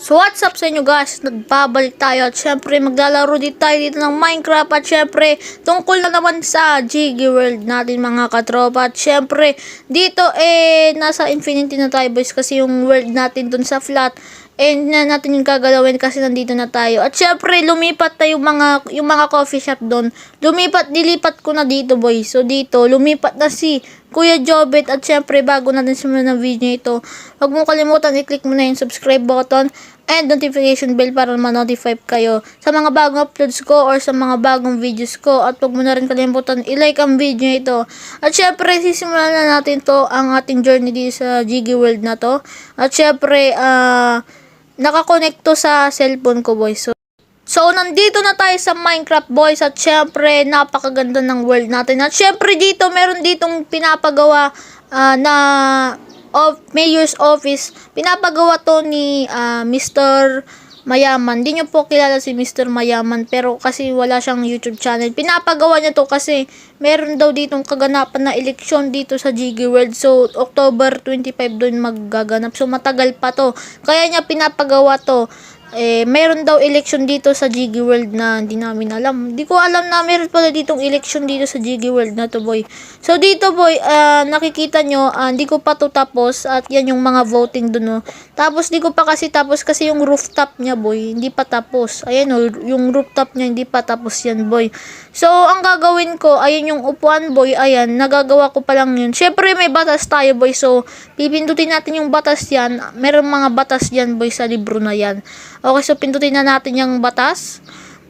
So what's up sa inyo guys, nagbabalik tayo at syempre maglalaro tayo dito ng Minecraft at syempre tungkol na naman sa Jiggy World natin mga katropa at syempre dito nasa infinity na tayo boys kasi yung world natin dun sa flat and na natin yung gagalawin kasi nandito na tayo at syempre lumipat tayo yung mga coffee shop dun, dilipat ko na dito boys. So dito lumipat na si Kuya Jobet at syempre bago natin simulan ng video ito, huwag mo kalimutan i-click mo na yung subscribe button and notification bell para ma-notify kayo sa mga bagong uploads ko or sa mga bagong videos ko at huwag mo na rin kalimutan i-like ang video ito. At syempre sisimulan na natin to ang ating journey dito sa Jiggy World na to at syempre nakakonect to sa cellphone ko boys. So, nandito na tayo sa Minecraft boys at syempre napakaganda ng world natin. At syempre dito meron ditong pinapagawa na Mayor's Office. Pinapagawa to ni Mr. Mayaman. Hindi nyo po kilala si Mr. Mayaman pero kasi wala siyang YouTube channel. Pinapagawa niya to kasi meron daw ditong kaganapan na eleksyon dito sa Jiggy World. So, October 25 doon maggaganap. So, matagal pa to. Kaya niya pinapagawa to. Meron daw election dito sa Jiggy World na hindi namin alam. Hindi ko alam na meron pala ditong election dito sa Jiggy World na to boy. So dito boy, nakikita nyo, hindi ko pa to tapos at yan yung mga voting dun. Tapos di ko pa kasi tapos kasi yung rooftop niya boy, hindi pa tapos. Ayan yung rooftop niya hindi pa tapos yan boy. So ang gagawin ko, ayan yung upuan boy, ayan, nagagawa ko pa lang yun. Syempre may batas tayo boy, so pipindutin natin yung batas yan. Meron mga batas yan boy sa libro na yan. Okay, so pindutin na natin yung batas.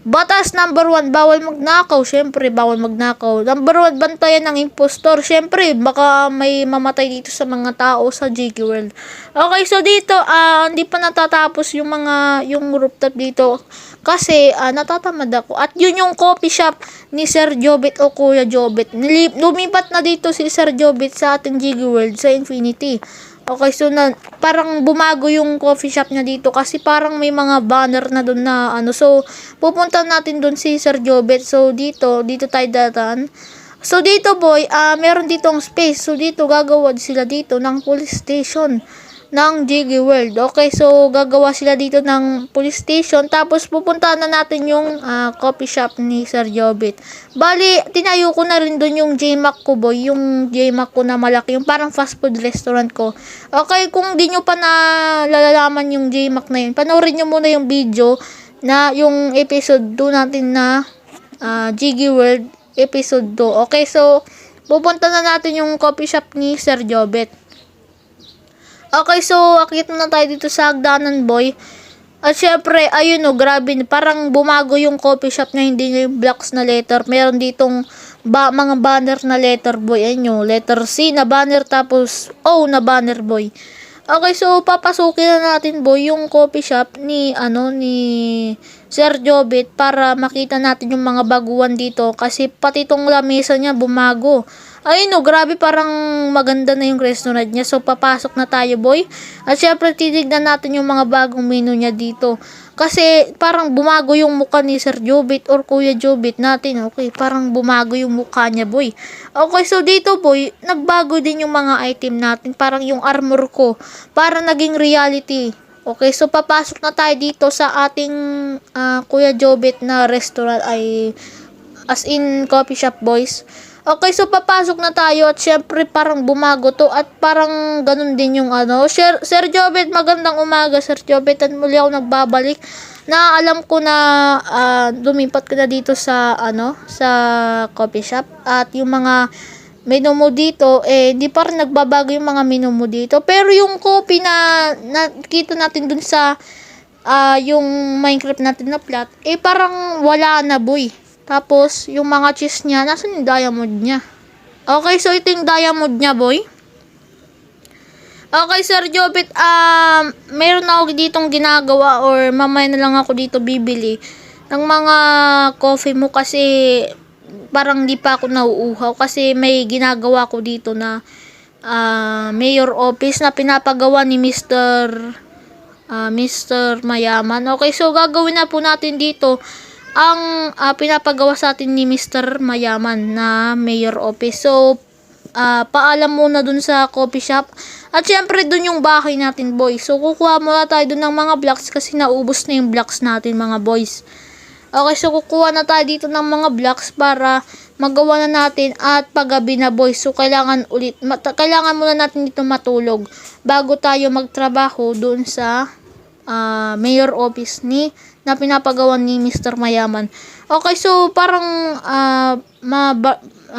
Batas number 1, bawal magnakaw. Syempre, bawal magnakaw. Number 1, bantayan ng impostor. Syempre, baka may mamatay dito sa mga tao sa Jiggy World. Okay, so dito, hindi pa natatapos yung rooftop dito. Kasi, natatamad ako. At yun yung coffee shop ni Sir Jobet o Kuya Jobet. Lumipat na dito si Sir Jobet sa ating Jiggy World sa Infinity. Okay, so parang bumago yung coffee shop niya dito kasi parang may mga banner na doon na so pupunta natin doon si Sir Jobet. So dito tayo dadaan. So dito boy, meron ditong space. So dito gagawa sila dito ng police station ng Jiggy World. Okay, so gagawa sila dito ng police station tapos pupuntahan na natin yung coffee shop ni Sir Jobet. Bali, tinayo ko na rin doon yung JMac ko boy, yung JMac ko na malaki, yung parang fast food restaurant ko. Okay, kung di nyo pa nalalaman yung JMac na yun, panoorin nyo muna yung video na yung episode 2 natin na Jiggy World episode 2. Okay, so pupunta na natin yung coffee shop ni Sir Jobet. Okay, so akit na tayo dito sa hagdanan boy. At syempre, ayun grabe, parang bumago yung coffee shop niya, hindi na yung blocks na letter. Meron ditong mga banner na letter boy. Ayun letter C na banner tapos O na banner boy. Okay, so papasukin na natin boy yung coffee shop ni Sir Jobet para makita natin yung mga baguhan dito kasi pati tong lamesa niya bumago. Ayun grabe, parang maganda na yung restaurant niya. So papasok na tayo boy. At syempre titignan natin yung mga bagong menu niya dito. Kasi parang bumago yung mukha ni Sir Jobet or Kuya Jobet natin. Okay, parang bumago yung mukha niya boy. Okay, so dito boy, nagbago din yung mga item natin. Parang yung armor ko, parang naging reality. Okay, so papasok na tayo dito sa ating Kuya Jobet na restaurant, ay as in coffee shop boys. Okay, so papasok na tayo at syempre parang bumago to at parang ganun din yung Sir Jobet, magandang umaga Sir Jobet, at muli ako nagbabalik na alam ko na lumipat ka na dito sa sa coffee shop at yung mga menu mo dito hindi pa rin nagbabago yung mga menu mo dito, pero yung coffee na nakita natin dun sa yung Minecraft natin na plot parang wala na boy. Tapos, yung mga cheese niya, nasan yung diamond niya? Okay, so ito yung diamond niya, boy. Okay, Sir Jobet, meron ako ditong ginagawa or mamaya na lang ako dito bibili ng mga coffee mo kasi parang di pa ako nauuhaw kasi may ginagawa ko dito na mayor office na pinapagawa ni Mr. Mayaman. Okay, so gagawin na po natin dito ang pinapagawa sa atin ni Mr. Mayaman na mayor office. So paalam muna dun sa coffee shop. At syempre dun yung bahay natin, boys. So kukuha muna tayo dun ng mga blocks kasi naubos na yung blocks natin, mga boys. Okay, so kukuha na tayo dito ng mga blocks para magawa na natin at paggabi na, boys. So kailangan muna natin dito matulog bago tayo magtrabaho dun sa mayor office na pinapagawa ni Mr. Mayaman. Okay, so parang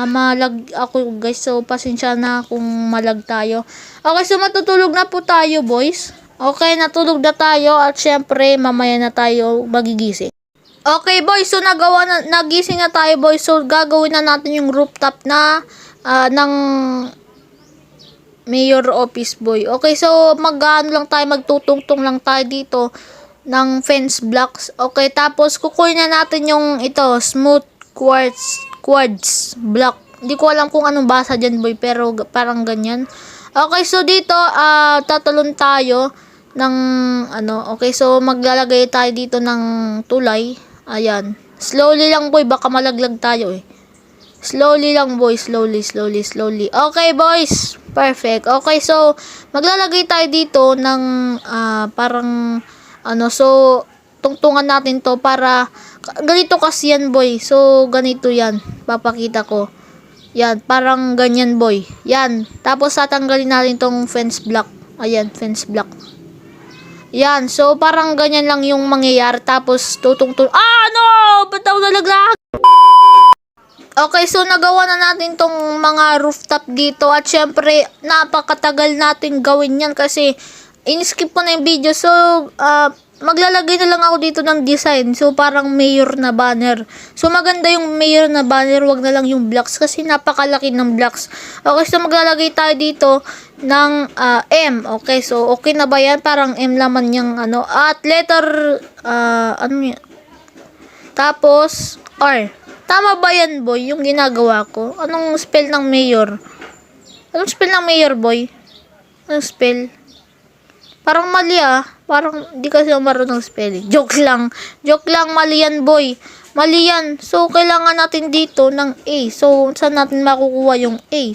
malag ako, guys. So pasensya na kung malag tayo. Okay, so matutulog na po tayo, boys. Okay, natulog na tayo at syempre mamaya na tayo magigising. Okay, boys, so nagising na tayo, boys. So gagawin na natin yung rooftop na ng mayor office, boy. Okay, so magtutungtong lang tayo dito ng fence blocks. Okay, tapos kukunin na natin yung smooth quartz block. Hindi ko alam kung anong basa dyan, boy, pero parang ganyan. Okay, so dito tatalon tayo ng okay, so maglalagay tayo dito ng tulay. Ayan. Slowly lang, boy, baka malaglag tayo eh. Slowly lang, boys. Slowly. Okay, boys. Perfect. Okay, so maglalagay tayo dito ng parang so tungtungan natin to para ganito kasi yan, boy. So ganito yan. Papakita ko. Yan, parang ganyan, boy. Yan. Tapos tatanggalin natin tong fence block. Ayan, fence block. Yan, so parang ganyan lang yung mangyayari. Tapos tutungtong. Ba't ako nalaglag? Okay, so nagawa na natin tong mga rooftop dito. At syempre, napakatagal natin gawin yan kasi in-skip ko na yung video. So, maglalagay na lang ako dito ng design. So, parang mayor na banner. So, maganda yung mayor na banner. Wag na lang yung blocks kasi napakalaki ng blocks. Okay, so maglalagay tayo dito ng M. Okay, so okay na ba yan? Parang M laman yung At letter, tapos, R. Tama ba yan, boy? Yung ginagawa ko? Anong spell ng mayor? Anong spell ng mayor, boy? Anong spell? Parang mali Parang di kasi ako marunong spelling. Joke lang, mali yan, boy. Mali yan. So, kailangan natin dito ng A. So, saan natin makukuha yung A?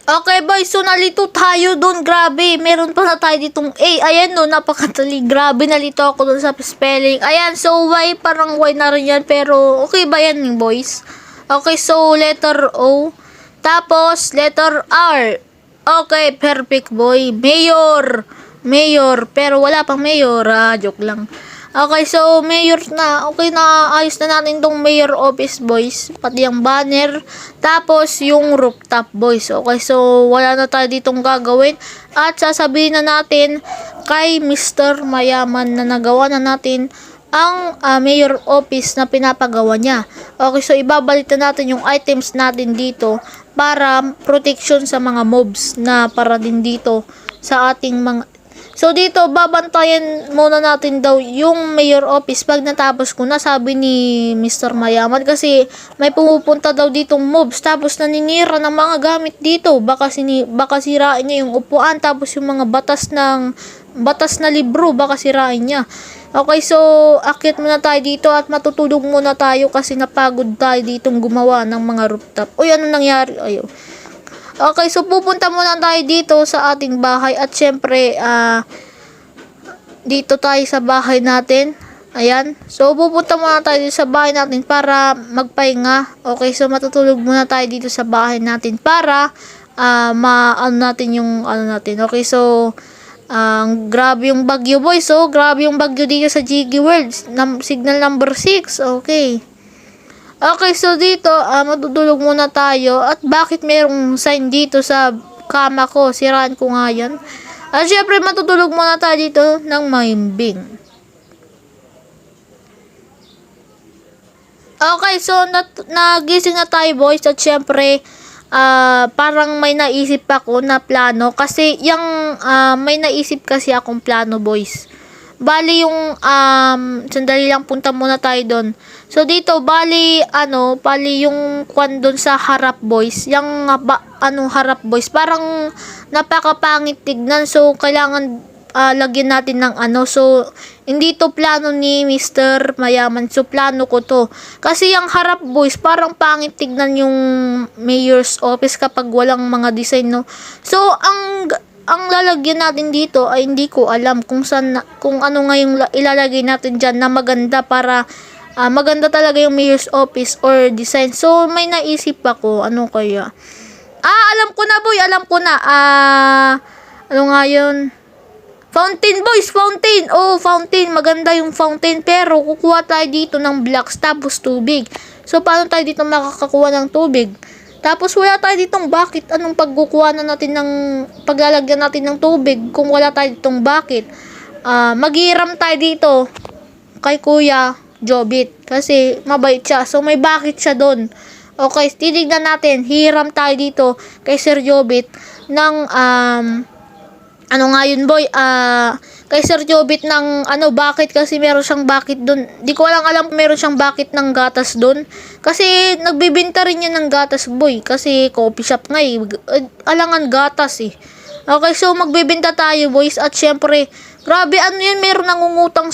Okay, boys. So, nalito tayo dun. Grabe. Meron pa na tayo ditong A. Ayan, no. Napakatali. Grabe, nalito ako dun sa spelling. Ayan. So, Y. Parang Y na rin yan. Pero, okay ba yan, boys? Okay, so, letter O. Tapos, letter R. Okay, perfect, boy. Mayor. Pero, wala pang mayor. Joke lang. Okay, so mayor na. Okay na, ayos na natin tong mayor office, boys. Pati yung banner. Tapos yung rooftop, boys. Okay, so wala na tayo ditong gagawin. At sasabihin na natin kay Mr. Mayaman na nagawa na natin ang mayor office na pinapagawa niya. Okay, so ibabalik na natin yung items natin dito para protection sa mga mobs na para din dito sa ating mga. So dito babantayan muna natin daw yung mayor office pag natapos ko na, sabi ni Mr. Mayaman, kasi may pumupunta daw ditong mobs tapos naninira ng mga gamit dito. Baka sirain niya yung upuan, tapos yung mga batas na libro baka sirain niya. Okay, so akyat muna tayo dito at matutulog muna tayo kasi napagod tayo ditong gumawa ng mga rooftop. Uy, ano nangyari? Ayaw. Okay, so pupunta muna tayo dito sa ating bahay at syempre dito tayo sa bahay natin. Ayan. So pupunta muna tayo dito sa bahay natin para magpahinga. Okay, so matutulog muna tayo dito sa bahay natin para natin yung natin. Okay, so grabe yung bagyo, boys. So grabe yung bagyo dito sa Jiggy World. Signal number 6. Okay. Okay, so dito, matutulog muna tayo. At bakit merong sign dito sa kama ko? Siraan ko nga yan. At syempre, matutulog muna tayo dito ng mahimbing. Okay, so nagising na tayo, boys. At syempre, parang may naisip ako na plano. Kasi may naisip kasi akong plano, boys. Bali yung sandali lang, punta muna tayo doon. So dito bali yung kwan doon sa harap, boys. Yung harap, boys, parang napakapangit tignan. So kailangan lagyan natin ng ano. So, hindi to plano ni Mr. Mayaman. So, plano ko to. Kasi yung harap boys, parang pangit tignan yung mayor's office kapag walang mga design, no. So, ang lalagyan natin dito ay hindi ko alam kung ano nga yung ilalagay natin dyan na maganda para maganda talaga yung mayor's office or design. So, may naisip ako. Ano kaya? Alam ko na boy. Alam ko na. Ano nga yun? Fountain boys. Fountain. Oh, fountain. Maganda yung fountain. Pero, kukuha tayo dito ng blocks tapos tubig. So, paano tayo dito makakakuha ng tubig? Tapos, wala tayo ditong bakit. Anong pagkukuha na natin ng paglalagyan natin ng tubig kung wala tayo ditong bakit? Maghiram tayo dito kay Kuya Jobit. Kasi, mabait siya. So, may bakit siya doon. Okay, titignan natin. Hiram tayo dito kay Sir Jobit ng, ano nga yun boy, kay Sir Jobit ng, bakit kasi meron siyang bakit doon. Di ko alam kung meron siyang bakit ng gatas doon. Kasi, nagbibinta rin yan ng gatas boy. Kasi, coffee shop nga eh. Alangan gatas eh. Okay, so magbibinta tayo boys. At syempre, grabe ano yun, meron nangungutang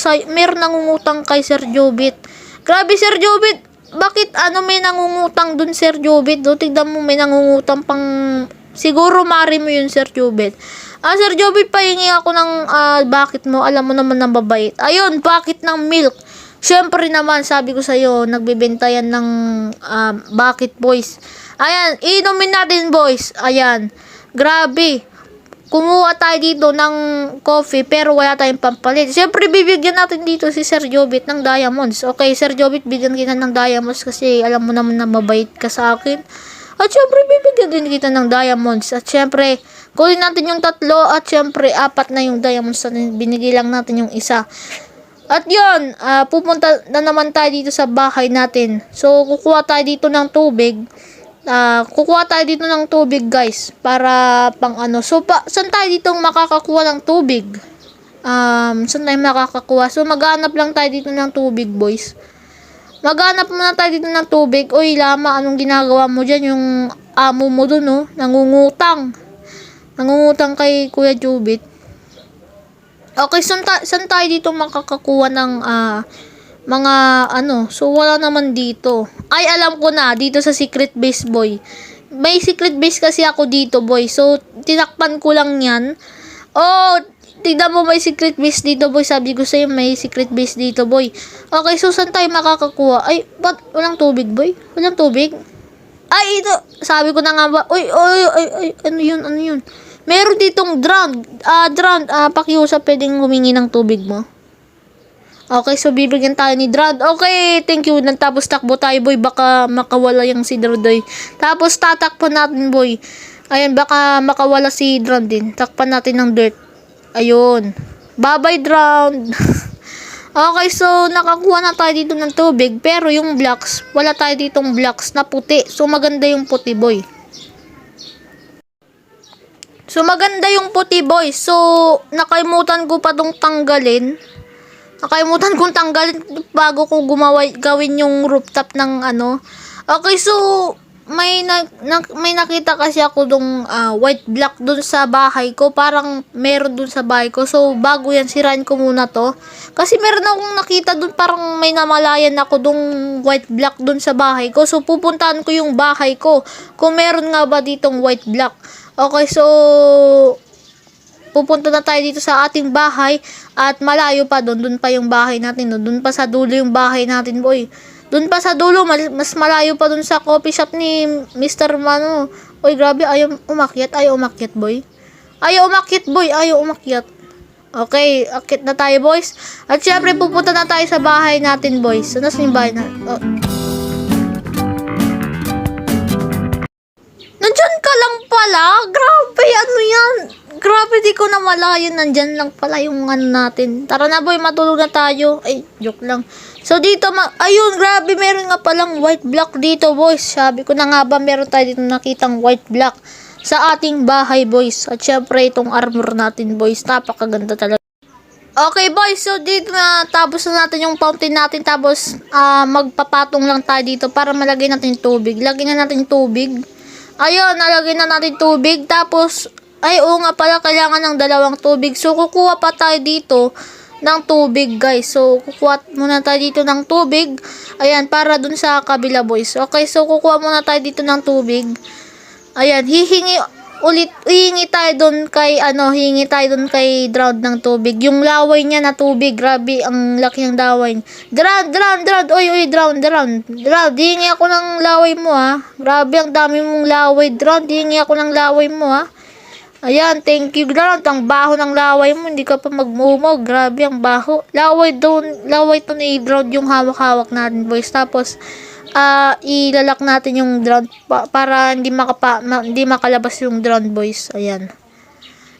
kay Sir Jobit. Grabe Sir Jobit, bakit may nangungutang dun Sir Jobit? Do, tignan mo may nangungutang pang, siguro mari mo yun Sir Jobit. Sir Jobit, pahingi ako ng bakit mo, alam mo naman na babait. Ayun, bakit ng milk. Syempre naman, sabi ko sa'yo, nagbibenta yan ng bakit boys. Ayan, inumin natin boys. Ayan, grabe. Kumuha tayo dito ng coffee pero wala tayong pampalit. Siyempre, bibigyan natin dito si Sir Jobit ng diamonds. Okay, Sir Jobit, bigyan kita ng diamonds kasi alam mo naman na mabait ka sa akin. At siyempre, bibigyan din kita ng diamonds. At siyempre, kunin natin yung 3 at siyempre, 4 na yung diamonds natin. Binigay lang natin yung isa. At yun, pupunta na naman tayo dito sa bahay natin. So, kukuha tayo dito ng tubig. Kukuha tayo dito ng tubig guys para pang ano. So saan tayo dito makakakuha ng tubig? Saan tayo makakakuha? So maghanap lang tayo dito ng tubig boys. Maghanap muna tayo dito ng tubig. Uy Lama, anong ginagawa mo dyan? Yung amo mo dun no, nangungutang kay Kuya Jobit. Okay, saan tayo dito makakakuha ng mga so wala naman dito. Ay, alam ko na, dito sa secret base boy. May secret base kasi ako dito boy. So, tinakpan ko lang yan. Oh, tignan mo may secret base dito boy. Sabi ko sa'yo, may secret base dito boy. Okay, so saan tayo makakakuha? Ay, ba't walang tubig boy? Walang tubig? Ay, ito. Sabi ko na nga ba. Uy, ano yun? Meron ditong drown. Pakiusap, pwedeng humingi ng tubig mo. Okay, so bibigyan tayo ni Drad. Okay, thank you. Tapos takbo tayo, boy. Baka makawala yung si Drodoy. Tapos tatakpan natin, boy. Ayan, baka makawala si Drad din. Takpan natin ng dirt. Ayun. Bye-bye, Drad. Okay, so nakakuha na tayo dito ng tubig. Pero yung blocks, wala tayo ditong blocks na puti. So maganda yung puti, boy. So maganda yung puti, boy. So nakalimutan ko pa tong tanggalin. Nakalimutan kong tanggalin bago ko gawin yung rooftop ng ano. Okay, so may nakita kasi ako dong white block dun sa bahay ko. Parang meron dun sa bahay ko. So bago yan, sirain ko muna to. Kasi meron akong nakita dun, parang may namalayan ako dong white block dun sa bahay ko. So pupuntahan ko yung bahay ko kung meron nga ba ditong white block. Okay, so pupunta na tayo dito sa ating bahay at malayo pa doon pa yung bahay natin, no? Doon pa sa dulo yung bahay natin, boy. Doon pa sa dulo, mas malayo pa doon sa coffee shop ni Mr. Mano. Oy, grabe, ayaw umakyat, boy. Ayaw umakyat. Okay, akit na tayo, boys. At syempre, pupunta na tayo sa bahay natin, boys. So, nasa yung bahay na? Oh. Nandyan ka lang pala? Grabe, ano yan? Grabe, di ko na malayan. Nandyan lang pala yung natin. Tara na boy, matulog na tayo. Ay, joke lang. So dito, ayun, grabe, meron nga palang white block dito boys. Sabi ko na nga ba, meron tayo dito nakitang white block sa ating bahay boys. At syempre, itong armor natin boys, napakaganda talaga. Okay boys, so dito na tapos na natin yung fountain natin. Tapos magpapatong lang tayo dito para malagay natin tubig. Lagyan na natin tubig. Ayun, nalagay na natin tubig. Tapos Ay, oo nga pala, kailangan ng 2 tubig. So, kukuha pa tayo dito ng tubig, guys. So, kukuha muna tayo dito ng tubig. Ayan, para dun sa kabila, boys. Okay, so kukuha muna tayo dito ng tubig. Ayan, hihingi tayo dun kay, Drown ng tubig. Yung laway niya na tubig, grabe, ang laki ng laway. Drown, oy, Drown. Hihingi ako ng laway mo, ha. Grabe, ang dami mong laway, Drown. Hihingi ako ng laway mo, ha. Ayan, thank you, Drown. Ang baho ng laway mo, hindi ka pa magmumog. Grabe, ang baho. Laway to ni Drown yung hawak-hawak natin, boys. Tapos, ilalak natin yung Drown para hindi makalabas yung Drown, boys. Ayan.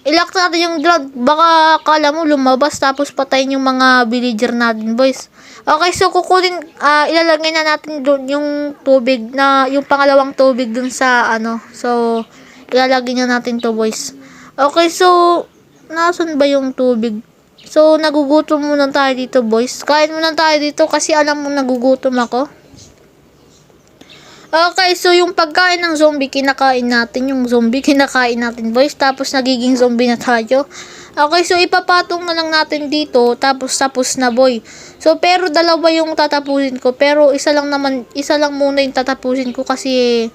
Ilak natin yung Drown. Baka akala mo lumabas tapos patayin yung mga villager natin, boys. Okay, so ilalagay na natin doon yung tubig yung pangalawang tubig dun sa So, ilalagay na natin to, boys. Okay, so nasan ba yung tubig? So, nagugutom muna tayo dito, boys. Kain muna tayo dito kasi alam mo nagugutom ako. Okay, so yung pagkain ng zombie, kinakain natin. Yung zombie, kinakain natin, boys. Tapos, nagiging zombie na tayo. Okay, so ipapatong na lang natin dito. Tapos na, boy. So, pero dalawa yung tatapusin ko. Pero, isa lang muna yung tatapusin ko kasi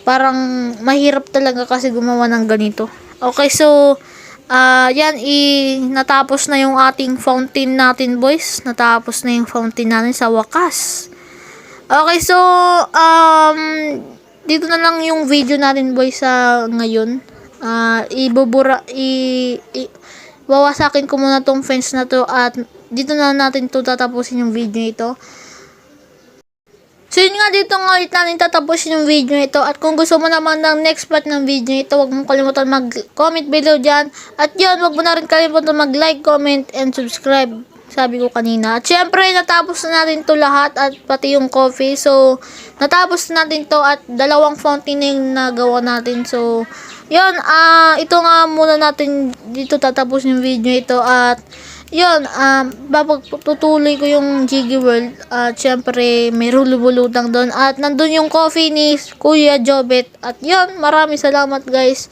parang mahirap talaga kasi gumawa ng ganito. Okay, so, yan, natapos na yung ating fountain natin, boys. Natapos na yung fountain natin sa wakas. Okay, so, dito na lang yung video natin, boys, sa ngayon. Wawasakin ko muna tong fence na to at dito na natin to tatapusin yung video ito. So, yun nga, dito nga ulit natin tatapusin yung video ito. At kung gusto mo naman ng next part ng video ito, huwag mong kalimutan mag-comment below dyan. At yun, huwag mo na rin kalimutan mag-like, comment, and subscribe. Sabi ko kanina. At syempre, natapos na natin to lahat at pati yung coffee. So, natapos na natin to at 2 fountain na yung nagawa natin. So, yun, ito nga muna natin dito tatapusin yung video ito. At yun, tutuloy ko yung Jiggy World. At syempre, may rulubulutang doon. At nandun yung coffee ni Kuya Jobet. At yun, maraming salamat, guys.